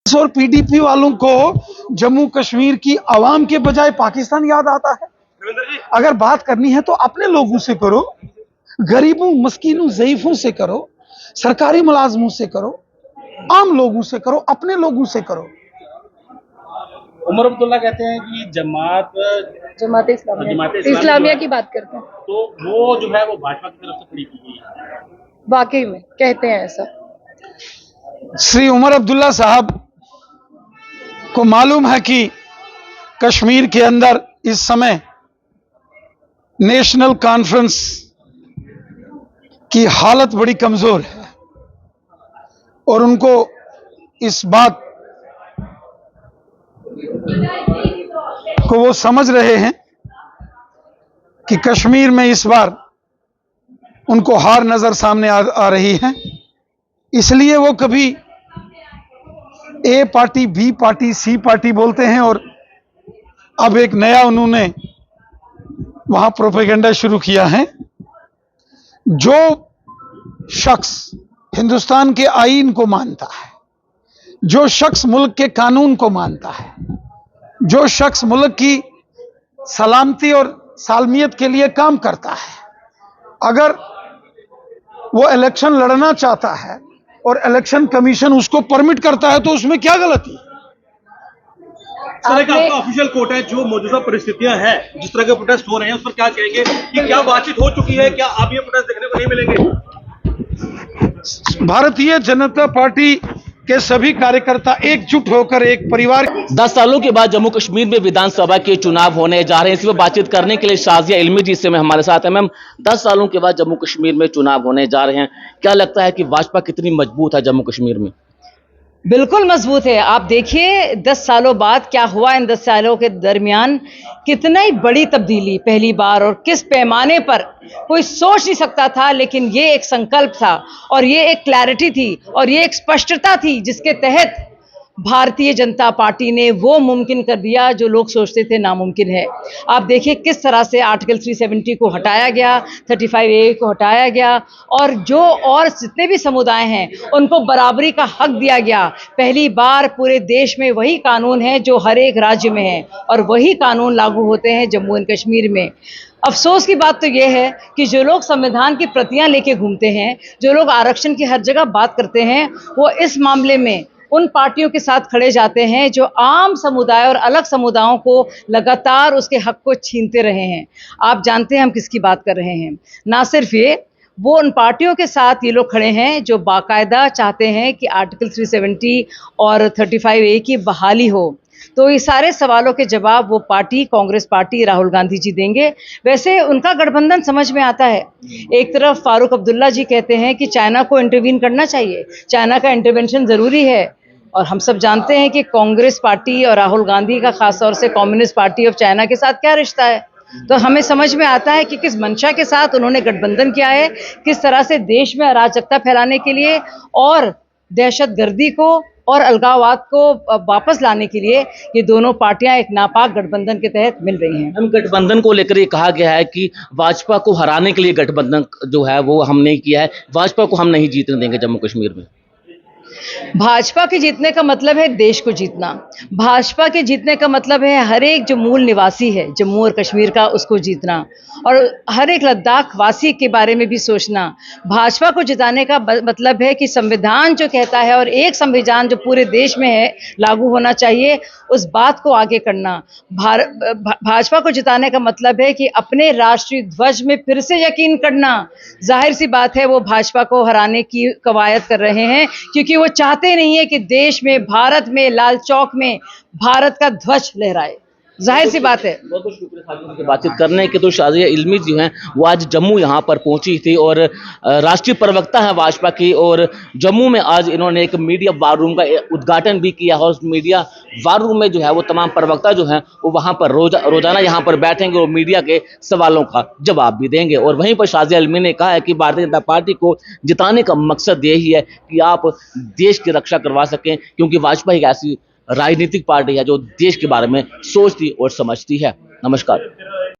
और पीडीपी वालों को जम्मू कश्मीर की आवाम के बजाय पाकिस्तान याद आता है। अगर बात करनी है तो अपने लोगों से करो, गरीबों, मस्कीनों, ज़ईफों से करो, सरकारी मुलाजमों से करो, आम लोगों से करो, अपने लोगों से करो। उमर अब्दुल्ला कहते हैं कि जमात इस्लामिया की बात करते हैं, तो वो जो है वो भाजपा की तरफ से खड़ी की गई है। वाकई में कहते हैं ऐसा। श्री उमर अब्दुल्ला साहब को मालूम है कि कश्मीर के अंदर इस समय नेशनल कॉन्फ्रेंस की हालत बड़ी कमजोर है और उनको इस बात को वो समझ रहे हैं कि कश्मीर में इस बार उनको हार नजर सामने आ रही है। इसलिए वो कभी ए पार्टी, बी पार्टी, सी पार्टी बोलते हैं और अब एक नया उन्होंने वहां प्रोपेगेंडा शुरू किया है। जो शख्स हिंदुस्तान के आईन को मानता है, जो शख्स मुल्क के कानून को मानता है, जो शख्स मुल्क की सलामती और सालमियत के लिए काम करता है, अगर वो इलेक्शन लड़ना चाहता है और इलेक्शन कमीशन उसको परमिट करता है तो उसमें क्या गलती है? सर, एक आपका ऑफिशियल कोट है, जो मौजूदा परिस्थितियां हैं, जिस तरह के प्रोटेस्ट हो रहे हैं, उस पर क्या कहेंगे कि क्या बातचीत हो चुकी है? क्या आप ये प्रोटेस्ट देखने को नहीं मिलेंगे? भारतीय जनता पार्टी के सभी कार्यकर्ता एकजुट होकर एक परिवार। 10 सालों के बाद जम्मू कश्मीर में विधानसभा के चुनाव होने जा रहे हैं। इसी पर बातचीत करने के लिए शाजिया इल्मी जी से हमारे साथ है। मैम, 10 सालों के बाद जम्मू कश्मीर में चुनाव होने जा रहे हैं, क्या लगता है कि भाजपा कितनी मजबूत है जम्मू कश्मीर में? बिल्कुल मजबूत है। आप देखिए 10 सालों बाद क्या हुआ। इन 10 सालों के दरमियान कितनी बड़ी तब्दीली पहली बार, और किस पैमाने पर कोई सोच नहीं सकता था। लेकिन ये एक संकल्प था और ये एक क्लैरिटी थी और ये एक स्पष्टता थी जिसके तहत भारतीय जनता पार्टी ने वो मुमकिन कर दिया जो लोग सोचते थे नामुमकिन है। आप देखिए किस तरह से आर्टिकल 370 को हटाया गया, 35A को हटाया गया, और जो और जितने भी समुदाय हैं उनको बराबरी का हक दिया गया। पहली बार पूरे देश में वही कानून है जो हर एक राज्य में है और वही कानून लागू होते हैं जम्मू एंड कश्मीर में। अफसोस की बात तो यह है कि जो लोग संविधान की प्रतियां लेके घूमते हैं, जो लोग आरक्षण की हर जगह बात करते हैं, वो इस मामले में उन पार्टियों के साथ खड़े जाते हैं जो आम समुदाय और अलग समुदायों को लगातार उसके हक को छीनते रहे हैं। आप जानते हैं हम किसकी बात कर रहे हैं। ना सिर्फ ये, वो उन पार्टियों के साथ ये लोग खड़े हैं जो बाकायदा चाहते हैं कि आर्टिकल 370 और 35A की बहाली हो। तो ये सारे सवालों के जवाब वो पार्टी, कांग्रेस पार्टी, राहुल गांधी जी देंगे। वैसे उनका गठबंधन समझ में आता है। एक तरफ फारूक अब्दुल्ला जी कहते हैं कि चाइना को इंटरवीन करना चाहिए, चाइना का इंटरवेंशन ज़रूरी है, और हम सब जानते हैं कि कांग्रेस पार्टी और राहुल गांधी का खासतौर से कम्युनिस्ट पार्टी ऑफ चाइना के साथ क्या रिश्ता है। तो हमें समझ में आता है कि किस मंशा के साथ उन्होंने गठबंधन किया है, किस तरह से देश में अराजकता फैलाने के लिए और दहशतगर्दी को और अलगाववाद को वापस लाने के लिए ये दोनों पार्टियां एक नापाक गठबंधन के तहत मिल रही हैं। हम गठबंधन को लेकर ये कहा गया है कि भाजपा को हराने के लिए गठबंधन जो है वो हमने किया है, भाजपा को हम नहीं जीतने देंगे जम्मू कश्मीर में। भाजपा के जीतने का मतलब है देश को जीतना। भाजपा के जीतने का मतलब है हर एक जो मूल निवासी है जम्मू और कश्मीर का, उसको जीतना, और हर एक लद्दाख वासी के बारे में भी सोचना। भाजपा को जिताने का मतलब है कि संविधान जो कहता है और एक संविधान जो पूरे देश में है लागू होना चाहिए, उस बात को आगे करना। भाजपा को जिताने का मतलब है कि अपने राष्ट्रीय ध्वज में फिर से यकीन करना। जाहिर सी बात है वो भाजपा को हराने की कवायद कर रहे हैं क्योंकि वो चाहते नहीं है कि देश में, भारत में, लाल चौक में भारत का ध्वज लहराए। जाहिर सी बात है। बहुत बहुत शुक्रिया बातचीत करने के। तो शाजिया इल्मी जी हैं, वो आज जम्मू यहाँ पर पहुंची थी और राष्ट्रीय प्रवक्ता है भाजपा की, और जम्मू में आज इन्होंने एक मीडिया वार रूम का उद्घाटन भी किया और उस मीडिया वार रूम में जो है वो तमाम प्रवक्ता जो हैं वो वहाँ पर रोजाना यहाँ पर बैठेंगे और मीडिया के सवालों का जवाब भी देंगे। और वहीं पर शाजिया इल्मी ने कहा है कि भारतीय जनता पार्टी को जिताने का मकसद यही है कि आप देश की रक्षा करवा सकें, क्योंकि भाजपा एक ऐसी राजनीतिक पार्टी है जो देश के बारे में सोचती और समझती है। नमस्कार।